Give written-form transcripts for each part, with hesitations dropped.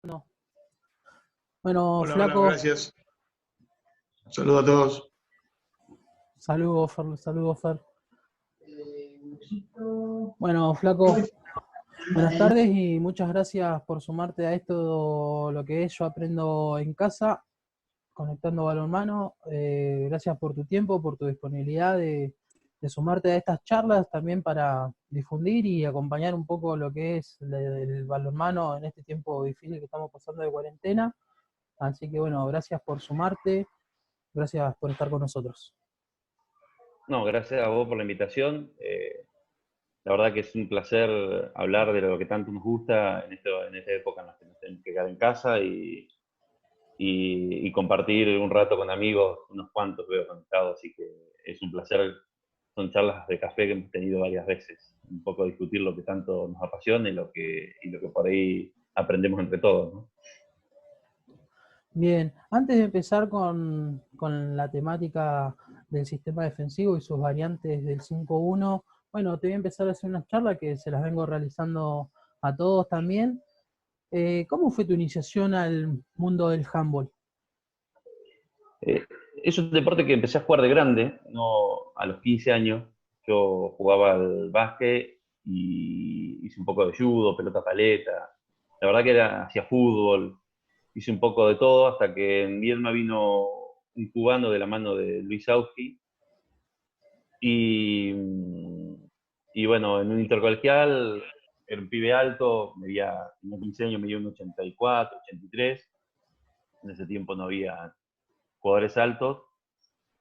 No. Bueno, Hola, hola, flaco, gracias. Saludos a todos. saludos, Fer, saludos, Fer. Bueno, flaco, buenas tardes y muchas gracias por sumarte a esto, lo que es Yo Aprendo en Casa, conectando balonmano. Gracias por tu tiempo, por tu disponibilidad de sumarte a estas charlas también para difundir y acompañar un poco lo que es el balonmano en este tiempo difícil que estamos pasando de cuarentena. Así que bueno, gracias por sumarte, gracias por estar con nosotros. No, gracias a vos por la invitación. La verdad que es un placer hablar de lo que tanto nos gusta en esta época en la que nos tenemos que quedar en casa y compartir un rato con amigos, unos cuantos veo conectados, así que es un placer. Son charlas de café que hemos tenido varias veces, un poco discutir lo que tanto nos apasiona y lo que por ahí aprendemos entre todos, ¿no? Bien, antes de empezar con la temática del sistema defensivo y sus variantes del 5-1, bueno, te voy a empezar a hacer una charla que se las vengo realizando a todos también. ¿Cómo fue tu iniciación al mundo del handball? Eh, es un deporte que empecé a jugar de grande, no a los 15 años. Yo jugaba al básquet y hice un poco de judo, pelota paleta. La verdad que hacía fútbol, hice un poco de todo hasta que en Viedma vino un cubano de la mano de Luis Auski y, y bueno, en un intercolegial era un pibe alto, tenía 15 años, medía un 84, 83. En ese tiempo no había jugadores altos.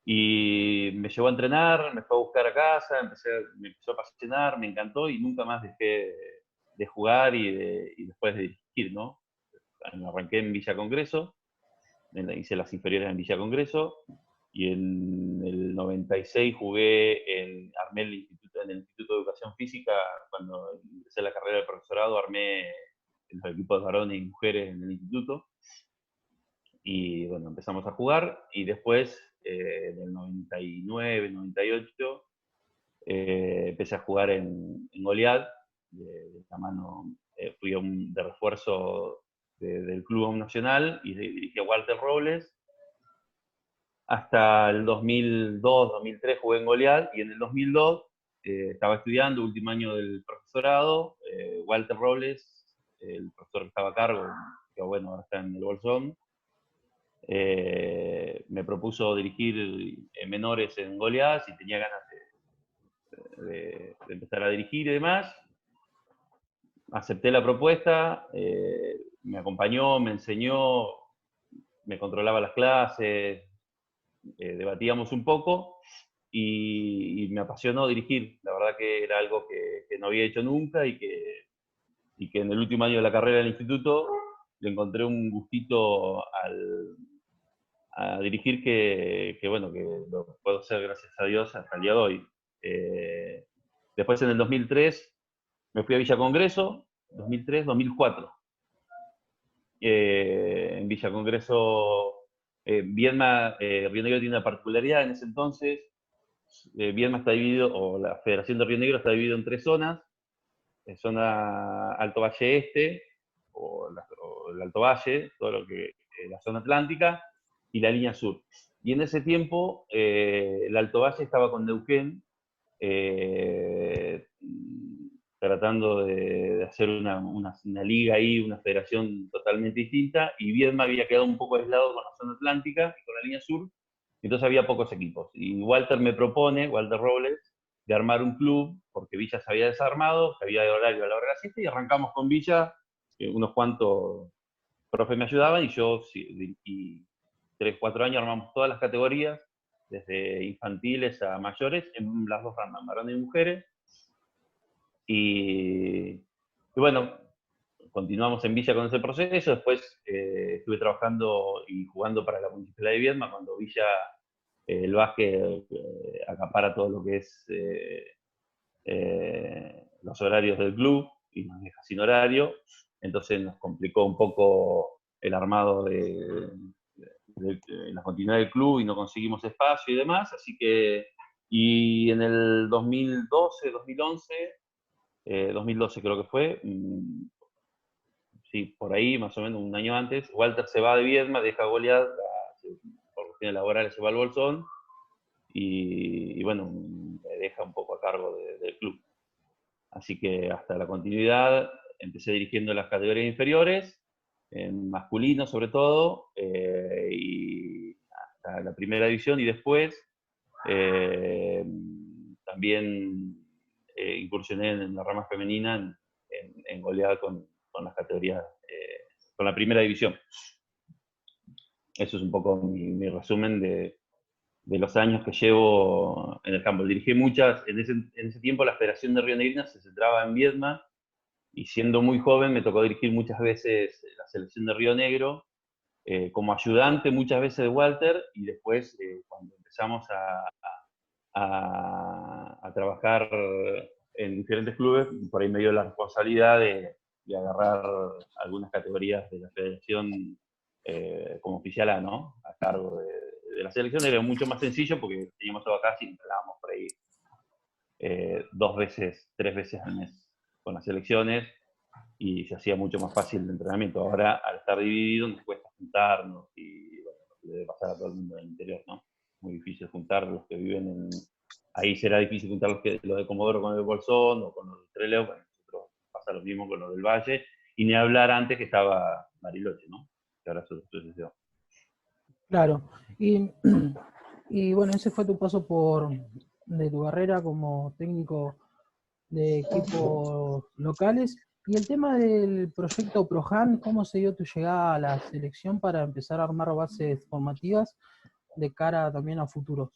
Y me llevó a entrenar, me fue a buscar a casa, me empezó a apasionar, me encantó y nunca más dejé de jugar y después de dirigir, ¿no? Arranqué en Villa Congreso, hice las inferiores en Villa Congreso y en el 96 armé en el Instituto de Educación Física, cuando empecé la carrera de profesorado, armé los equipos de varones y mujeres en el instituto y bueno, empezamos a jugar y después, en el 99, 98, empecé a jugar en Goliad, de la mano, fui de refuerzo del Club Nacional y dirigí a Walter Robles. Hasta el 2002, 2003 jugué en Goliad y en el 2002 estaba estudiando, último año del profesorado. Walter Robles, el profesor que estaba a cargo, que bueno, ahora está en el Bolsón, me propuso dirigir menores en Goliad y tenía ganas de empezar a dirigir y demás. Acepté la propuesta, me acompañó, me enseñó, me controlaba las clases, debatíamos un poco y me apasionó dirigir. La verdad que era algo que no había hecho nunca y que en el último año de la carrera del instituto le encontré un gustito a dirigir bueno, que lo puedo hacer gracias a Dios hasta el día de hoy. Después en el 2003 me fui a Villa Congreso, 2003, 2004. En Villa Congreso, Viedma, Río Negro tiene una particularidad en ese entonces. Viedma está dividido, o la Federación de Río Negro está dividido en tres zonas: zona Alto Valle Este, o el Alto Valle, todo lo que la zona atlántica, y la línea sur. Y en ese tiempo, el Alto Valle estaba con Neuquén, eh, tratando de hacer una liga ahí, una federación totalmente distinta, y Viedma había quedado un poco aislado con la zona atlántica y con la línea sur, entonces había pocos equipos. Y Walter Robles, de armar un club, porque Villa se había desarmado, se había de horario a la hora de la siesta, y arrancamos con Villa, unos cuantos profes me ayudaban, y yo, y 3, 4 años armamos todas las categorías, desde infantiles a mayores, en las dos ramas, varones y mujeres. Y bueno, continuamos en Villa con ese proceso. Después estuve trabajando y jugando para la Municipalidad de Viedma, cuando Villa, el básquet, acapara todo lo que es los horarios del club y nos deja sin horario. Entonces nos complicó un poco el armado de la continuidad del club y no conseguimos espacio y demás. Así que, y en el 2012, 2011, 2012 creo que fue, sí, por ahí, más o menos un año antes, Walter se va de Viedma, deja Goliat, por cuestiones laborales se va al Bolsón, y bueno, me deja un poco a cargo del club. Así que hasta la continuidad empecé dirigiendo las categorías inferiores, en masculino sobre todo, y hasta la primera división, y después también incursioné en la rama femenina en goleada con las categorías, con la primera división. Eso es un poco mi resumen de los años que llevo en el campo. Dirigí muchas, en ese tiempo la Federación de Río Negrina se centraba en Viedma, y siendo muy joven me tocó dirigir muchas veces la selección de Río Negro, como ayudante muchas veces de Walter, y después cuando empezamos a trabajar en diferentes clubes, por ahí me dio la responsabilidad de agarrar algunas categorías de la federación como oficial A, ¿no? A cargo de la selección. Era mucho más sencillo porque teníamos todo acá y entrenábamos por ahí 2 veces, 3 veces al mes con las selecciones, y se hacía mucho más fácil el entrenamiento. Ahora, al estar dividido, nos cuesta juntarnos, y bueno, le debe pasar a todo el mundo del interior, ¿no? Muy difícil juntar los que viven en... Ahí será difícil juntar los de Comodoro con el Bolsón o con los de Trelew. Bueno, nosotros pasa lo mismo con los del Valle, y ni hablar antes que estaba Bariloche, ¿no? Que ahora sucedió. Claro. Y, y bueno, ese fue tu paso de tu carrera como técnico de equipos locales. Y el tema del proyecto ProHan, ¿cómo se dio tu llegada a la selección para empezar a armar bases formativas de cara también a futuros?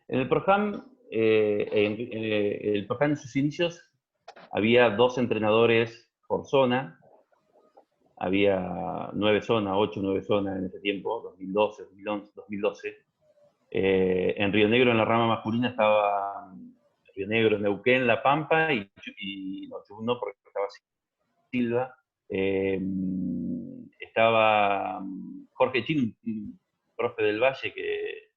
En el ProHam, el ProHam en sus inicios había 2 entrenadores por zona. Había 9 zonas, 8 o 9 zonas en ese tiempo, 2012, 2011, 2012. En Río Negro, en la rama masculina, estaba Río Negro, Neuquén, La Pampa, y no, no, porque estaba Silva. Estaba Jorge Chin, un profe del Valle, que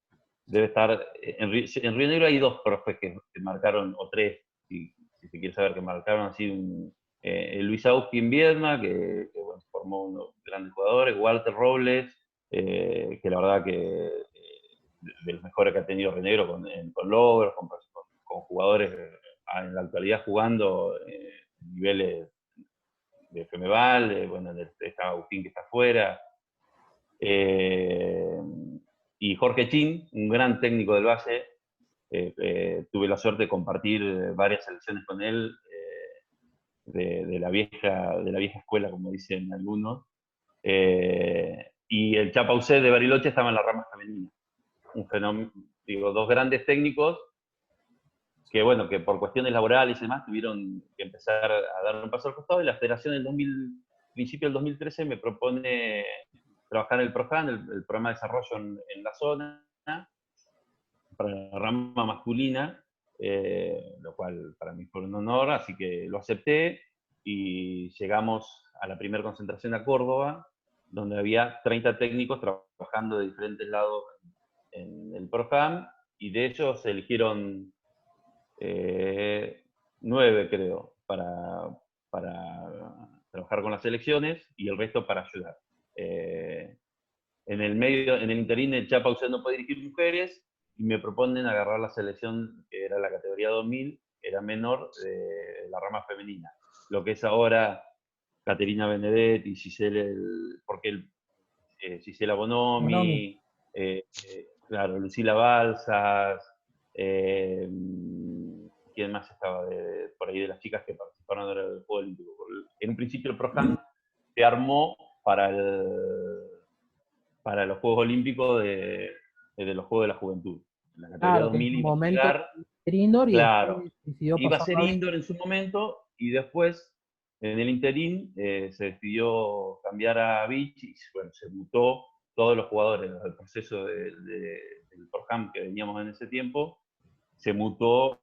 debe estar... En Río Negro hay 2 profes que marcaron, o 3, si se quiere saber, que marcaron así Luis Auski en Viedma, que bueno, formó unos grandes jugadores, Walter Robles, que la verdad que de los mejores que ha tenido Río Negro con logros, con jugadores en la actualidad jugando niveles de Femeval, bueno, está Agustín que está afuera, y Jorge Chin, un gran técnico del Valle. Tuve la suerte de compartir varias selecciones con él, de la vieja escuela, como dicen algunos. Y el Chapausé de Bariloche estaba en la rama femenina. Un fenómeno, digo, 2 grandes técnicos que, bueno, que por cuestiones laborales y demás tuvieron que empezar a dar un paso al costado, y la federación en principio del 2013 me propone trabajar en el ProHan, el programa de desarrollo en la zona, para la rama masculina, lo cual para mí fue un honor, así que lo acepté, y llegamos a la primera concentración a Córdoba, donde había 30 técnicos trabajando de diferentes lados en el ProHam, y de ellos se eligieron 9, creo, para trabajar con las selecciones, y el resto para ayudar. En el interín, el Chapausé no puede dirigir mujeres, y me proponen agarrar la selección, que era la categoría 2000, era menor, de la rama femenina. Lo que es ahora Caterina Benedetti, Gisela Bonomi, claro, Lucila Balsas, ¿quién más estaba por ahí de las chicas que participaron del Juego Olímpico? En un principio el ProHam se armó para los Juegos Olímpicos de los Juegos de la Juventud. La categoría Claro, que en 2000 su iba a momento llegar, era indoor y claro, después decidió iba a pasarlo ser a indoor en su momento, y después, en el interín, se decidió cambiar a beach, y bueno, se mutó todos los jugadores del proceso del ProHam que veníamos en ese tiempo, se mutó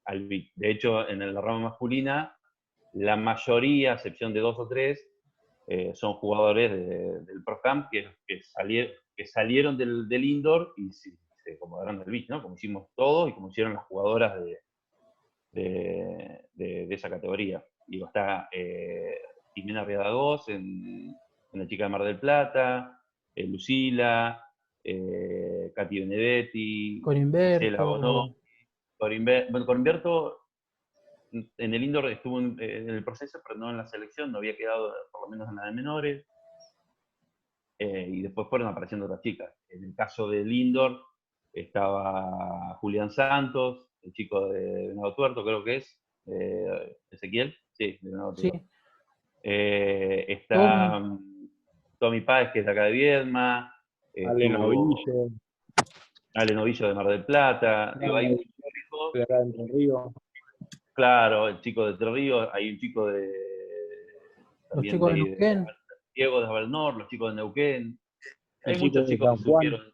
al beach. De hecho, en la rama masculina, la mayoría, a excepción de 2 o 3, son jugadores del ProHam que salieron del indoor y se acomodaron del beach, ¿no? Como hicimos todos y como hicieron las jugadoras de esa categoría. digo, está Jimena Riadagós en la chica de Mar del Plata, Lucila, Katy Benedetti, Gisela Bonó, Corimberto. Bueno, Corimberto en el indoor estuvo en el proceso, pero no en la selección, no había quedado por lo menos en la de menores, y después fueron apareciendo otras chicas. En el caso del indoor estaba Julián Santos, el chico de Venado Tuerto, creo que es, Ezequiel, sí, de Venado Sí, Tuerto. Está Tommy. Tommy Páez, que es de acá de Viedma, Ale Novillo, Ale Novillo de Mar del Plata, digo, hay muchos chicos, de acá de Entre Ríos. claro, el chico de Entre Ríos, hay un chico Los también de chicos de ahí, Neuquén. Diego de Avalnor, los chicos de Neuquén, El hay chico muchos de chicos San que Juan. surgieron,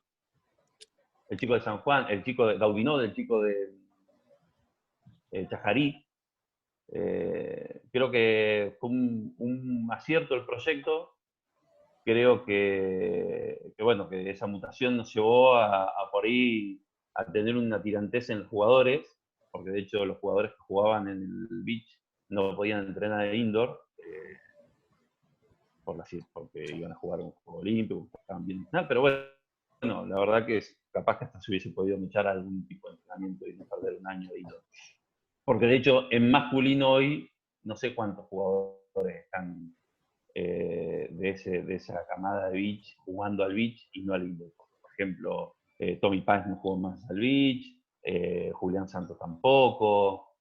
el chico de San Juan, el chico de Gaudinot, el chico de Chajarí. Creo que fue un acierto el proyecto. Creo bueno, que esa mutación nos llevó a por ahí a tener una tirantez en los jugadores, porque de hecho los jugadores que jugaban en el beach no podían entrenar en indoor, porque iban a jugar un juego olímpico, estaban bien, pero bueno, la verdad que capaz que hasta se hubiese podido echar algún tipo de entrenamiento y no perder un año de indoor. Porque de hecho en masculino hoy no sé cuántos jugadores están de esa camada de beach jugando al beach y no al indoor. Por ejemplo, Tommy Páez no jugó más al beach, Julián Santos tampoco,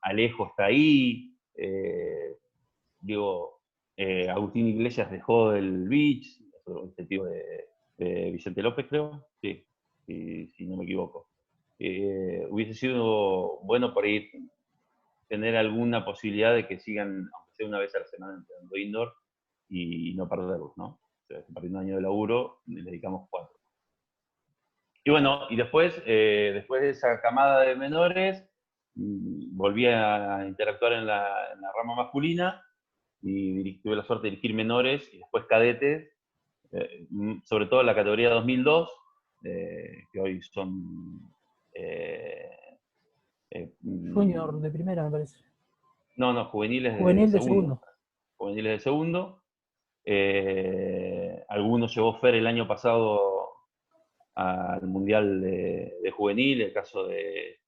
Alejo está ahí, digo, Agustín Iglesias dejó el beach, este tío de Vicente López, creo, sí, si no me equivoco. Hubiese sido bueno por ahí tener alguna posibilidad de que sigan, aunque sea una vez a la semana, entrenando indoor y no perderlos, ¿no? O sea, perdiendo un año de laburo, le dedicamos 4. Y bueno, y después de esa camada de menores, volví a interactuar en la rama masculina y tuve la suerte de dirigir menores y después cadetes, sobre todo en la categoría 2002, que hoy son... Junior de primera, me parece. No, juveniles de Juvenil de segundo. segundo. Juveniles de segundo. Algunos llevó Fer el año pasado al Mundial de Juvenil, el caso de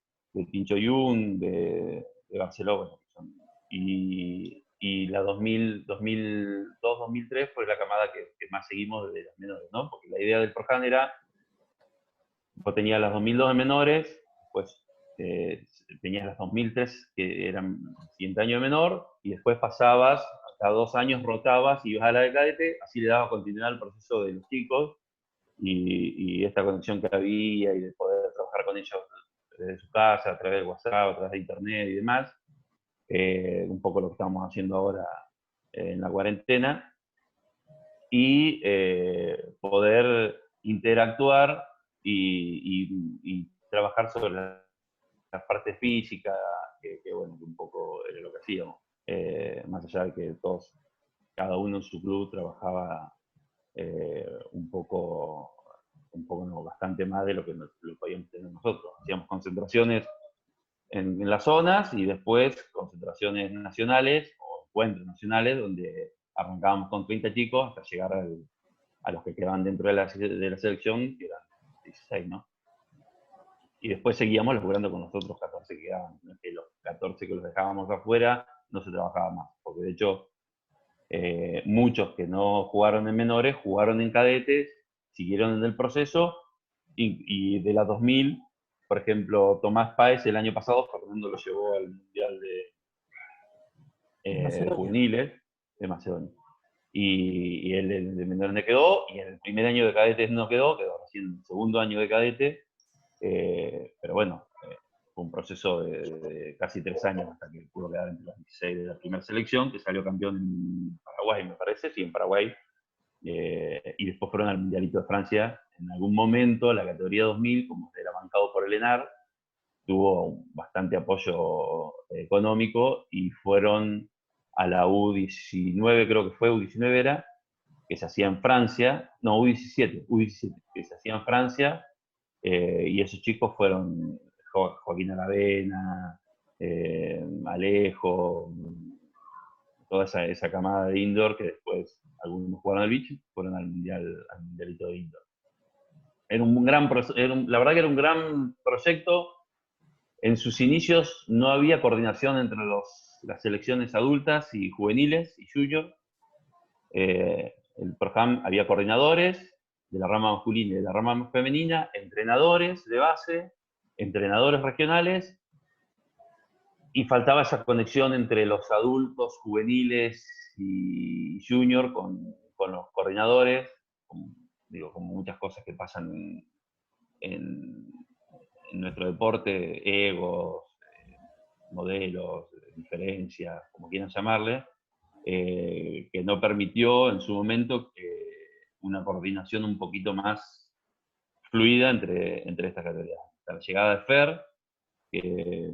Tincho Yun, de Barcelona. Y la 2002-2003 fue la camada que más seguimos de las menores, ¿no? Porque la idea del Forjan era, vos tenías las 2002 de menores, pues tenías las 2003 que eran el siguiente año de menor, y después pasabas, cada 2 años rotabas y ibas a la de cadete, así le dabas continuidad al proceso de los chicos, y esta conexión que había, y de poder trabajar con ellos desde su casa, a través de WhatsApp, a través de internet y demás, un poco lo que estamos haciendo ahora en la cuarentena, y poder interactuar y trabajar sobre la parte física, bueno, que un poco era lo que hacíamos, más allá de que cada uno en su club trabajaba un poco no, bastante más de lo que lo podíamos tener nosotros. Hacíamos concentraciones en las zonas y después concentraciones nacionales o encuentros nacionales donde arrancábamos con 30 chicos hasta llegar a los que quedaban dentro de la selección, que eran 16, ¿no? Y después seguíamos logrando con los otros 14 que quedaban. ¿No? Que los 14 que los dejábamos afuera no se trabajaba más, porque de hecho muchos que no jugaron en menores jugaron en cadetes, siguieron en el proceso, y de las 2000, por ejemplo, Tomás Páez el año pasado, Fernando lo llevó al Mundial de juveniles de Macedonia. Y él de menores no quedó, y en el primer año de cadetes no quedó recién en el segundo año de cadete, pero bueno, fue un proceso de casi 3 años hasta que pudo quedar entre los 16 de la primera selección, que salió campeón en Paraguay, me parece, sí, en Paraguay, y después fueron al Mundialito de Francia. En algún momento, la categoría 2000, como era bancado por el ENAR, tuvo bastante apoyo económico y fueron a la U19, creo que fue, U19 era, que se hacía en Francia, no, U17, que se hacía en Francia, y esos chicos fueron Joaquín Aravena, Alejo, toda esa camada de indoor que después algunos jugaron al beach y fueron al mundialito de indoor. La verdad que era un gran proyecto. En sus inicios no había coordinación entre las selecciones adultas y juveniles y junior. El ProHam había coordinadores de la rama masculina y de la rama femenina, entrenadores de base, entrenadores regionales, y faltaba esa conexión entre los adultos, juveniles y junior con los coordinadores, como muchas cosas que pasan en nuestro deporte, egos, modelos, diferencias, como quieran llamarle, que no permitió en su momento una coordinación un poquito más fluida entre estas categorías. La llegada de Fer, que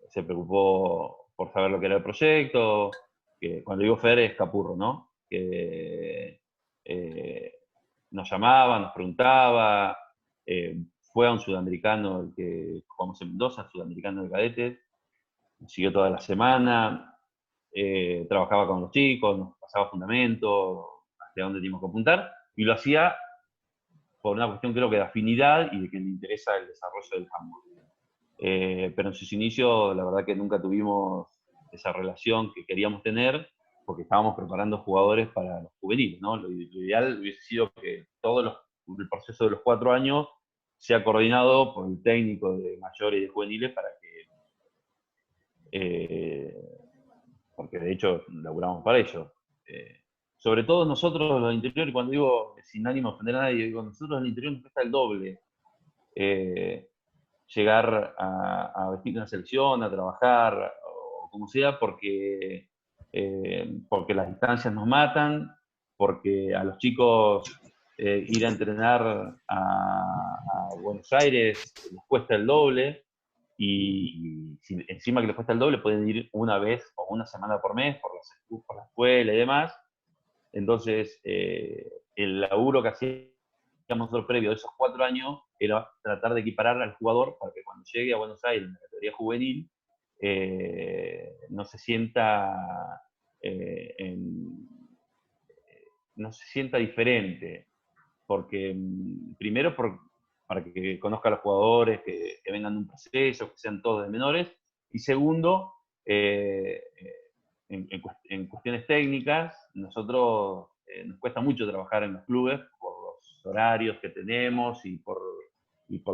se preocupó por saber lo que era el proyecto, que cuando digo Fer es Capurro, ¿no? Que nos llamaba, nos preguntaba, fue a un sudamericano, el que jugamos en Mendoza, sudamericano de cadetes, nos siguió toda la semana, trabajaba con los chicos, nos pasaba fundamentos, hacia dónde teníamos que apuntar, y lo hacía por una cuestión creo que de afinidad y de que le interesa el desarrollo del handball. Pero en sus inicios la verdad que nunca tuvimos esa relación que queríamos tener, porque estábamos preparando jugadores para los juveniles, ¿no? Lo ideal hubiese sido que el proceso de los 4 años sea coordinado por el técnico de mayores y de juveniles para que, porque de hecho laburamos para ello. Sobre todo nosotros los interiores, cuando digo sin ánimo de ofender a nadie, digo, nosotros en el interior nos cuesta el doble llegar a vestir una selección, a trabajar, o como sea, porque las distancias nos matan, porque a los chicos ir a entrenar a Buenos Aires les cuesta el doble, y encima que les cuesta el doble pueden ir una vez o una semana por mes por la escuela y demás. Entonces, el laburo que hacíamos nosotros previo de esos 4 años era tratar de equiparar al jugador para que cuando llegue a Buenos Aires en la categoría juvenil no se sienta no se sienta diferente, porque primero para que conozca a los jugadores, que vengan de un proceso, que sean todos de menores, y segundo, en cuestiones técnicas, nosotros nos cuesta mucho trabajar en los clubes por los horarios que tenemos y por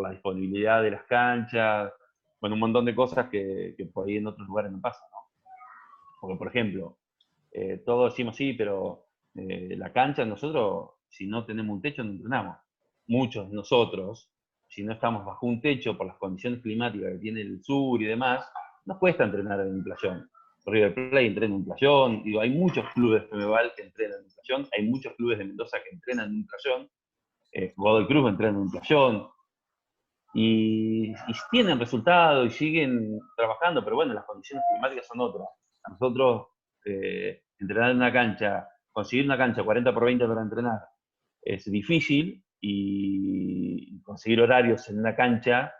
la disponibilidad de las canchas, bueno, un montón de cosas que por ahí en otros lugares no pasan, ¿no? Porque, por ejemplo, todos decimos sí, pero la cancha nosotros, si no tenemos un techo, no entrenamos. Muchos de nosotros, si no estamos bajo un techo por las condiciones climáticas que tiene el sur y demás, nos cuesta entrenar en un playón. River Plate entrena en un playón, digo, hay muchos clubes de Femeval que entrenan en un playón, hay muchos clubes de Mendoza que entrenan en un playón, Godoy Cruz entrena en un playón, y tienen resultados y siguen trabajando, pero bueno, las condiciones climáticas son otras. A nosotros, entrenar en una cancha, conseguir una cancha 40 por 20 para entrenar es difícil, y conseguir horarios en una cancha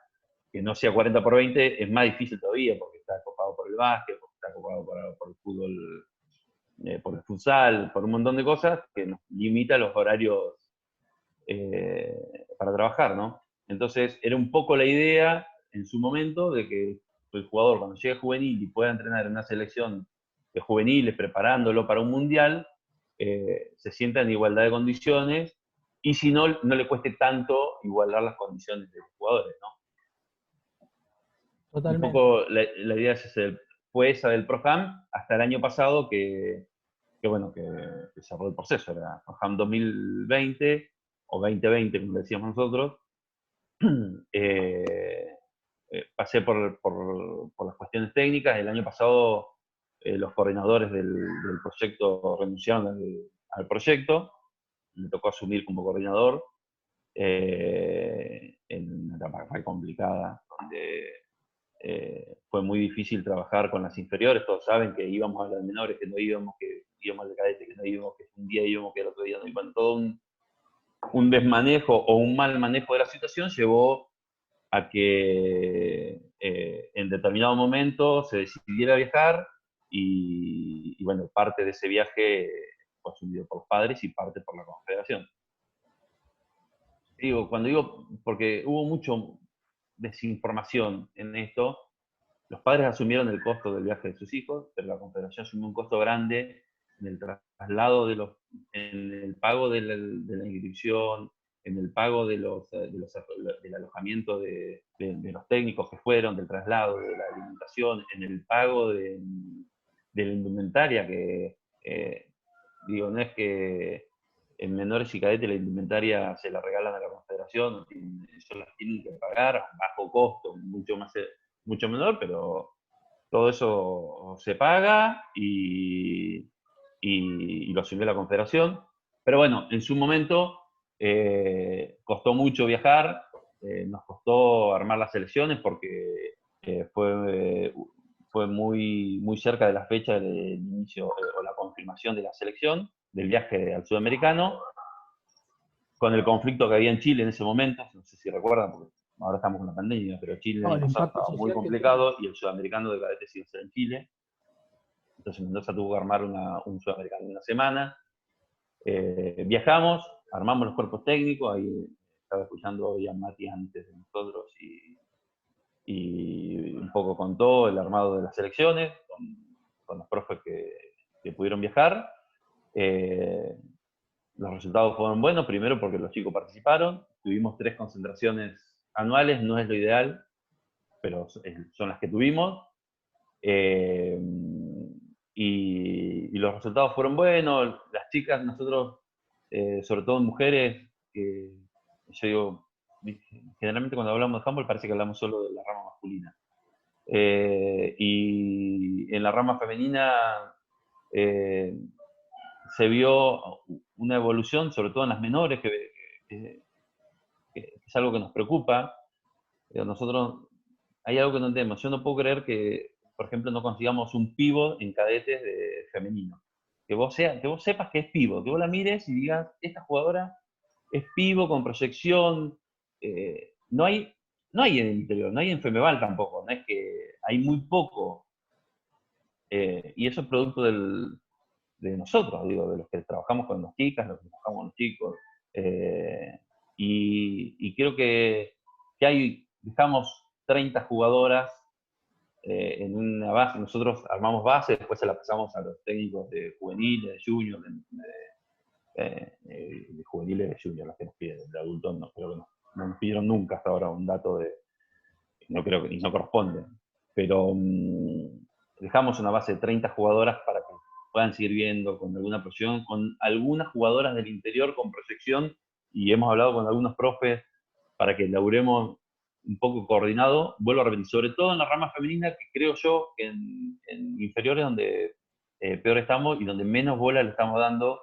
que no sea 40 por 20 es más difícil todavía, porque está copado por el básquet, porque está copado por el fútbol, por el futsal, por un montón de cosas que nos limita los horarios para trabajar, ¿no? Entonces, era un poco la idea en su momento de que el jugador cuando llegue juvenil y pueda entrenar en una selección de juveniles preparándolo para un mundial, se sienta en igualdad de condiciones, y si no, no le cueste tanto igualar las condiciones de los jugadores, ¿no? Totalmente. Un poco la idea fue esa del ProHam hasta el año pasado que cerró el proceso, era ProHam 2020 o 2020, como decíamos nosotros. Pasé por las cuestiones técnicas. El año pasado los coordinadores del proyecto renunciaron al proyecto, me tocó asumir como coordinador en una etapa muy complicada, donde fue muy difícil trabajar con las inferiores. Todos saben que íbamos a las menores, que no íbamos, que íbamos al cadete, que no íbamos, que un día íbamos, que el otro día no íbamos. Todo un desmanejo o un mal manejo de la situación llevó a que en determinado momento se decidiera viajar y bueno, parte de ese viaje fue asumido por los padres y parte por la Confederación. Cuando digo, porque hubo mucho desinformación en esto, los padres asumieron el costo del viaje de sus hijos, pero la Confederación asumió un costo grande en el traslado en el pago de la inscripción, en el pago del alojamiento de los técnicos que fueron, del traslado, de la alimentación, en el pago de la indumentaria, que no es que en menores y cadetes la indumentaria se la regalan a la Confederación, ellos las tienen que pagar a bajo costo, mucho menor, pero todo eso se paga y lo asumió la Confederación. Pero bueno, en su momento costó mucho viajar, nos costó armar las selecciones porque fue muy cerca de la fecha del inicio o la confirmación de la selección, del viaje al sudamericano, con el conflicto que había en Chile en ese momento, no sé si recuerdan, porque ahora estamos con la pandemia, pero Chile el año pasado estaba muy complicado y el sudamericano de cadetes iba a ser en Chile. Entonces Mendoza tuvo que armar un sudamericano en una semana. Viajamos, armamos los cuerpos técnicos, ahí estaba escuchando hoy a Mati antes de nosotros y un poco contó el armado de las selecciones, con los profes que pudieron viajar. Los resultados fueron buenos, primero porque los chicos participaron, tuvimos 3 concentraciones anuales, no es lo ideal, pero son las que tuvimos. Y los resultados fueron buenos, las chicas, nosotros, sobre todo mujeres, yo digo, generalmente cuando hablamos de handball parece que hablamos solo de la rama masculina. Y en la rama femenina se vio una evolución, sobre todo en las menores, que es algo que nos preocupa. Nosotros, hay algo que no entendemos. Yo no puedo creer que, por ejemplo, no consigamos un pivot en cadetes de femenino. Que vos sepas que es pivot, que vos la mires y digas, esta jugadora es pivot con proyección. No hay en el interior, no hay en Femeval tampoco, no es que hay muy poco. Y eso es producto de nosotros, digo, de los que trabajamos con las chicas, los que trabajamos con los chicos. Y creo que dejamos 30 jugadoras en una base. Nosotros armamos base, después se la pasamos a los técnicos de juveniles, de junior, de juveniles, de junior, las que nos piden, de adultos no, creo que no nos pidieron nunca hasta ahora un dato no creo que, y no corresponde. Pero dejamos una base de 30 jugadoras para que puedan seguir viendo con alguna proyección, con algunas jugadoras del interior con proyección, y hemos hablado con algunos profes para que laburemos un poco coordinado. Vuelvo a repetir, sobre todo en la rama femenina, que creo yo que en inferiores donde peor estamos y donde menos bola le estamos dando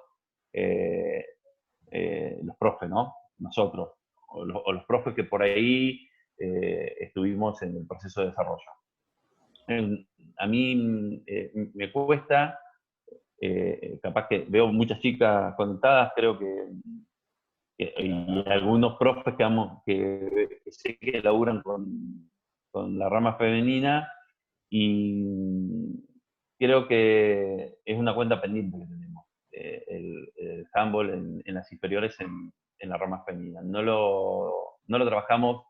los profes, ¿no? Nosotros, o los profes que por ahí estuvimos en el proceso de desarrollo. A mí me cuesta, capaz que veo muchas chicas conectadas, creo que y algunos profes que sé que laburan con la rama femenina, y creo que es una cuenta pendiente que tenemos, el handball en las inferiores en la rama femenina. No lo trabajamos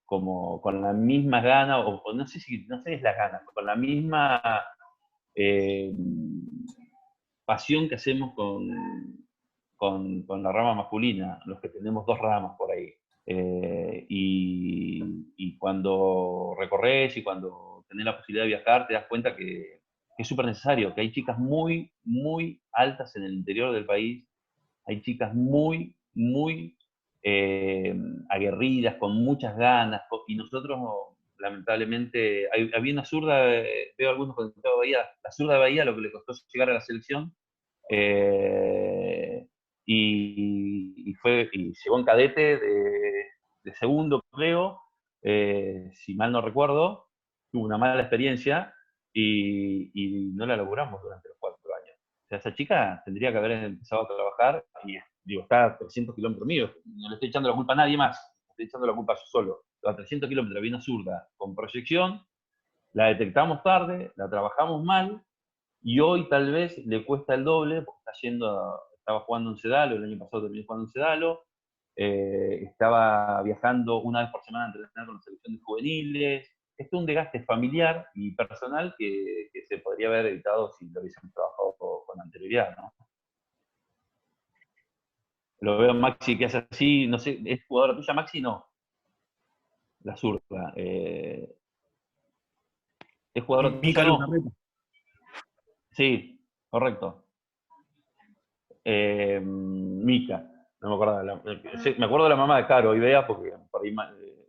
como con la misma gana, o no sé si es la gana, con la misma pasión que hacemos con la rama masculina, los que tenemos 2 ramas por ahí. Y cuando recorres y cuando tenés la posibilidad de viajar, te das cuenta que es súper necesario, que hay chicas muy, muy altas en el interior del país, hay chicas muy, muy aguerridas, con muchas ganas, y nosotros, lamentablemente, había una zurda, veo algunos conectados de Bahía, la zurda de Bahía, lo que le costó llegar a la selección, y llegó en cadete de segundo, creo, si mal no recuerdo, tuvo una mala experiencia y no la logramos durante los 4 años. O sea, esa chica tendría que haber empezado a trabajar y está a 300 kilómetros míos. No le estoy echando la culpa a nadie más, le estoy echando la culpa a yo solo. a 300 kilómetros había una zurda con proyección, la detectamos tarde, la trabajamos mal, y hoy tal vez le cuesta el doble, porque estaba jugando en Sedalo, el año pasado terminó jugando en Sedalo, estaba viajando una vez por semana a entrenar con las selecciones juveniles. Esto es un desgaste familiar y personal que se podría haber evitado si lo hubiésemos trabajado con anterioridad, ¿no? Lo veo a Maxi que hace así, no sé, ¿es jugadora tuya Maxi? No, la zurda. ¿Es jugadora tuya? Mica No. Luzarreta. Sí, correcto. Mica, no me acuerdo. Me acuerdo de la mamá de Caro y Bea porque por ahí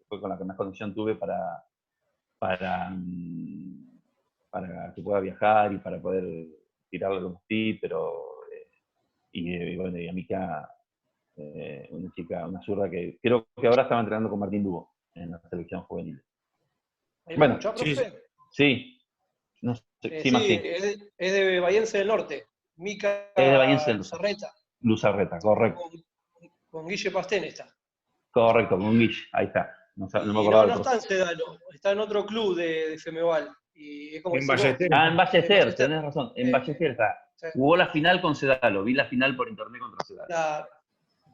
fue con la que más conexión tuve para que pueda viajar y para poder tirarle los tips, pero bueno, y a Mica, una chica, una zurda que creo que ahora estaba entrenando con Martín Dubo en la selección juvenil. ¿Ahí me Bueno, escuchás, sí, profe? sí, no sé, sí, Sí, Maxi, es de Bahiense del Norte. Mica es de Bahiense Luzarreta, Luzarreta, correcto, con Guille Pastén está. correcto, con Guille, ahí está, no me Y acordaba no del está profe. en Sedano, está en otro club de Femeval. Y es como En decís vos, Ballester. Ah, en en Ballester, Ballester. tenés razón, en Ballester está. Sí, Jugó la final con Sedalo, vi la final por internet contra Sedalo.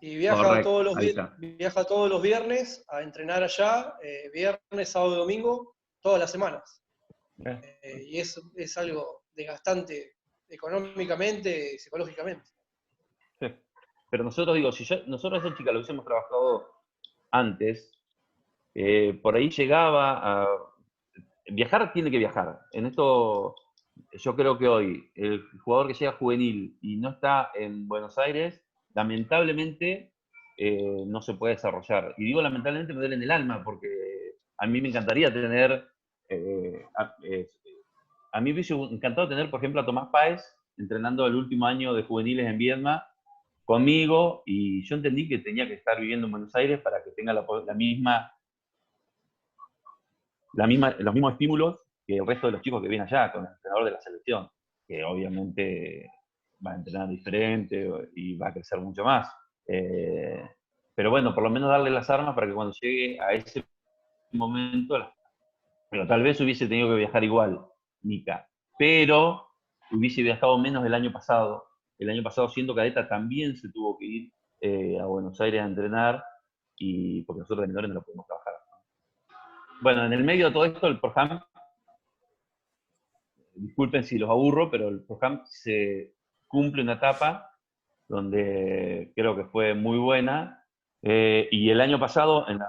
y viaja Correcto, ahí está. viaja todos los viernes a entrenar allá, viernes, sábado y domingo, todas las semanas. Y es algo desgastante económicamente y psicológicamente. Sí. Pero nosotros, digo, nosotros a esa chica lo hubiésemos trabajado antes, por ahí llegaba a... Viajar tiene que viajar. En esto, yo creo que hoy el jugador que llega juvenil y no está en Buenos Aires, lamentablemente no se puede desarrollar. Y digo lamentablemente me duele en el alma, porque a mí me encantaría tener... a mí me hubiese encantado tener, por ejemplo, a Tomás Páez entrenando el último año de juveniles en Viedma conmigo, y yo entendí que tenía que estar viviendo en Buenos Aires para que tenga los mismos estímulos que el resto de los chicos que vienen allá, con el entrenador de la selección, que obviamente va a entrenar diferente y va a crecer mucho más. Pero bueno, por lo menos darle las armas para que cuando llegue a ese momento, pero tal vez hubiese tenido que viajar igual, Mica, pero hubiese viajado menos el año pasado. El año pasado, siendo cadeta, también se tuvo que ir a Buenos Aires a entrenar, y porque nosotros de menores no lo pudimos trabajar. Bueno, en el medio de todo esto, el ProHam, disculpen si los aburro, pero el ProHam se cumple una etapa donde creo que fue muy buena. Y el año pasado, nos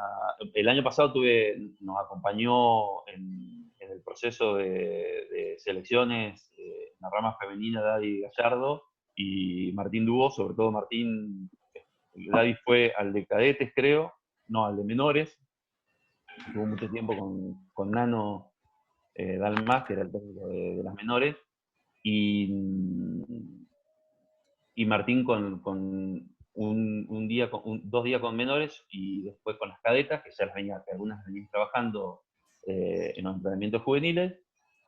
acompañó en el proceso de selecciones en la rama femenina Daddy Gallardo y Martín Dubó, sobre todo Martín. Daddy fue al de cadetes, creo, no, al de menores. Estuvo mucho tiempo con Nano Dalmas, que era el técnico de las menores, y Martín con un día, 2 días con menores, y después con las cadetas, que algunas venían trabajando en los entrenamientos juveniles,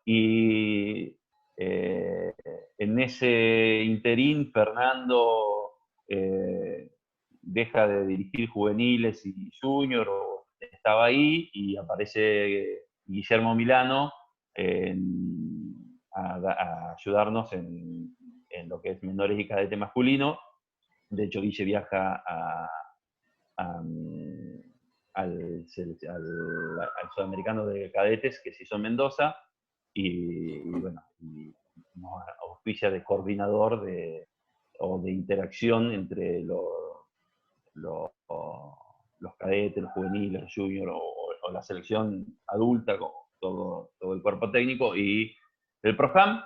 y en ese interín Fernando deja de dirigir juveniles y junior, estaba ahí, y aparece Guillermo Milano a ayudarnos en lo que es menores y cadete masculino. De hecho, Guille viaja al sudamericano de cadetes que se hizo en Mendoza, y bueno, y nos auspicia de coordinador o de interacción entre los cadetes, los juveniles, los juniors, o la selección adulta, con todo el cuerpo técnico, y el ProHam.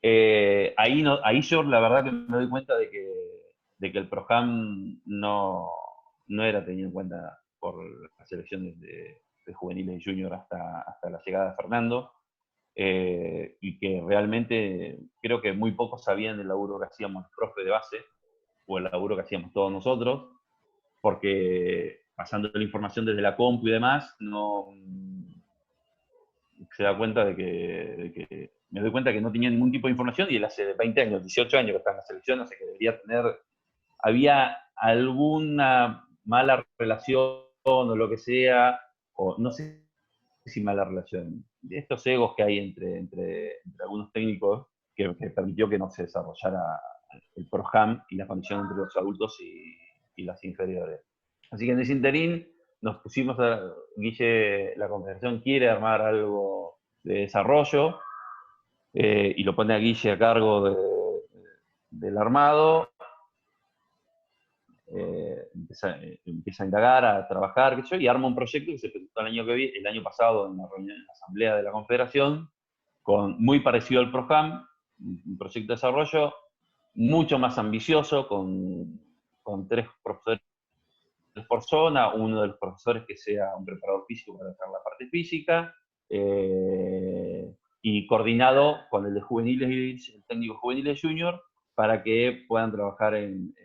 Ahí yo la verdad que me doy cuenta de que el ProHam no era tenido en cuenta por las selecciones de juveniles y junior hasta la llegada de Fernando, y que realmente creo que muy pocos sabían del laburo que hacíamos los profes de base, o el laburo que hacíamos todos nosotros, porque pasando la información desde la compu y demás, no se da cuenta de que me doy cuenta que no tenía ningún tipo de información, y él hace 20 años, 18 años que está en la selección, o sea que había alguna mala relación o lo que sea, o no sé si mala relación. De estos egos que hay entre algunos técnicos que permitió que no se desarrollara el ProHam y la condición entre los adultos y las inferiores. Así que en ese interín nos pusimos Guille, la confederación quiere armar algo de desarrollo, y lo pone a Guille a cargo del armado. Empieza a indagar, a trabajar, qué sé yo, y arma un proyecto que se presentó el año pasado en la reunión, en la asamblea de la confederación, muy parecido al ProHam, un proyecto de desarrollo mucho más ambicioso, con 3 profesores por zona, uno de los profesores que sea un preparador físico para hacer la parte física, y coordinado con el de juveniles, el técnico juveniles junior, para que puedan trabajar en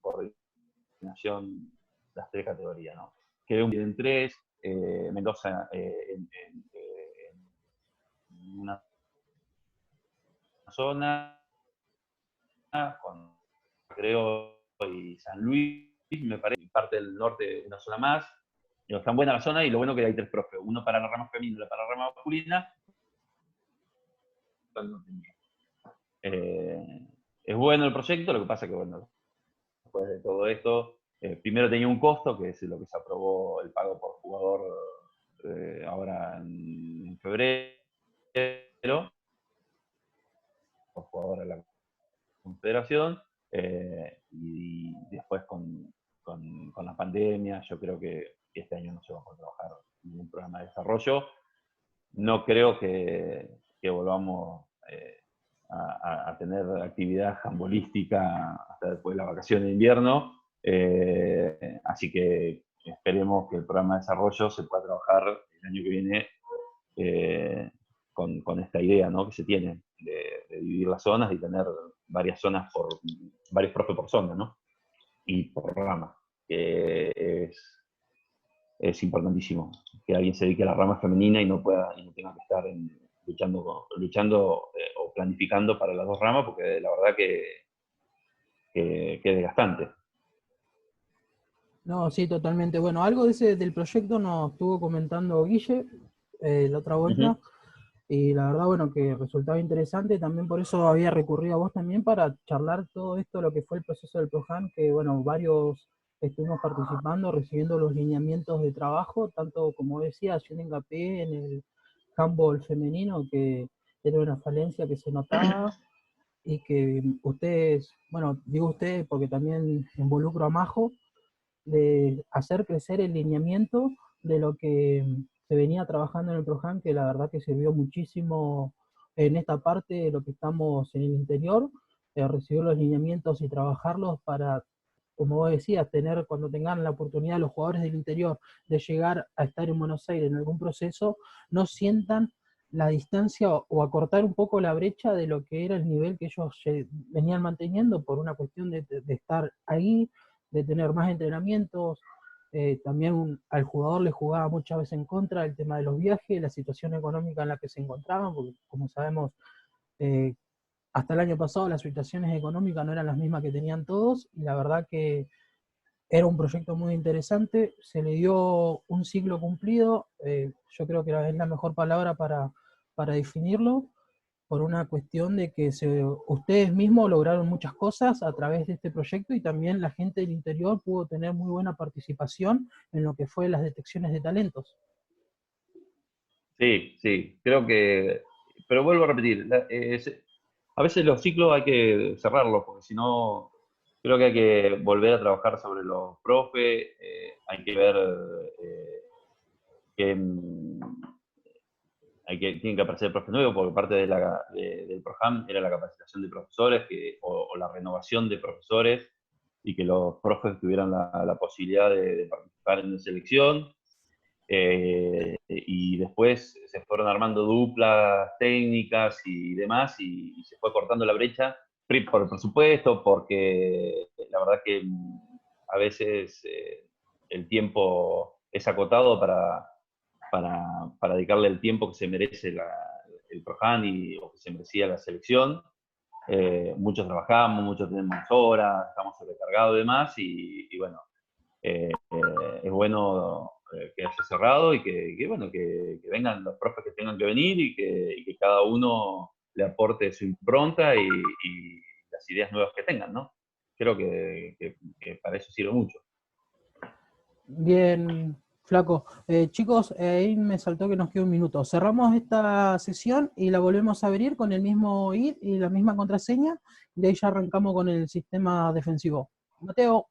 coordinación las 3 categorías, ¿no? Que en 3, Mendoza en una zona, con creo y San Luis, me parece, parte del norte una zona más. Digo, están buena la zona y lo bueno que hay 3 profes, uno para la rama femenina y uno para la rama masculina. Es bueno el proyecto, lo que pasa que, bueno, después de todo esto, primero tenía un costo, que es lo que se aprobó el pago por jugador ahora en febrero, por jugador de la confederación, y después con la pandemia, yo creo que este año no se va a poder trabajar ningún programa de desarrollo. No creo que volvamos a tener actividad handbolística hasta después de la vacación de invierno, así que esperemos que el programa de desarrollo se pueda trabajar el año que viene con esta idea, ¿no?, que se tiene de dividir las zonas y tener varias zonas varios profes por zona, ¿no?, y por rama, que es importantísimo que alguien se dedique a la rama femenina y no tenga que estar luchando o planificando para las 2 ramas, porque la verdad que es desgastante. No, sí, totalmente. Bueno, algo del proyecto nos estuvo comentando Guille la otra vuelta, y la verdad, bueno, que resultaba interesante. También por eso había recurrido a vos también para charlar todo esto, lo que fue el proceso del ProHam, que bueno, varios estuvimos participando, recibiendo los lineamientos de trabajo, tanto como decía, haciendo hincapié en el handball femenino, que era una falencia que se notaba, y que ustedes, bueno, digo ustedes porque también involucro a Majo, de hacer crecer el lineamiento de lo que se venía trabajando en el ProHam, que la verdad que sirvió muchísimo en esta parte de lo que estamos en el interior, recibir los lineamientos y trabajarlos para, como vos decías, cuando tengan la oportunidad los jugadores del interior de llegar a estar en Buenos Aires en algún proceso, no sientan la distancia o acortar un poco la brecha de lo que era el nivel que ellos venían manteniendo por una cuestión de estar ahí, de tener más entrenamientos. También al jugador le jugaba muchas veces en contra el tema de los viajes, la situación económica en la que se encontraban, porque como sabemos, hasta el año pasado las situaciones económicas no eran las mismas que tenían todos, y la verdad que era un proyecto muy interesante, se le dio un ciclo cumplido, yo creo que es la mejor palabra para definirlo, por una cuestión de que ustedes mismos lograron muchas cosas a través de este proyecto, y también la gente del interior pudo tener muy buena participación en lo que fue las detecciones de talentos. Sí, sí, creo que, pero vuelvo a repetir, a veces los ciclos hay que cerrarlos, porque si no, creo que hay que volver a trabajar sobre los profes, hay que ver que tienen que aparecer profes nuevos, porque parte del ProHam era la capacitación de profesores o la renovación de profesores, y que los profes tuvieran la posibilidad de participar en la selección. Y después se fueron armando duplas técnicas y demás, y se fue cortando la brecha por el presupuesto, porque la verdad que a veces el tiempo es acotado para dedicarle el tiempo que se merece el ProHam o que se merecía la selección. muchos trabajamos, muchos tenemos horas, estamos sobrecargados y demás, y bueno, es bueno que haya cerrado y bueno, que vengan los profes que tengan que venir y que cada uno le aporte su impronta y las ideas nuevas que tengan, ¿no? Creo que para eso sirve mucho. Bien, Flaco. Chicos, ahí me saltó que nos queda un minuto. Cerramos esta sesión y la volvemos a abrir con el mismo ID y la misma contraseña, y ahí ya arrancamos con el sistema defensivo. Mateo.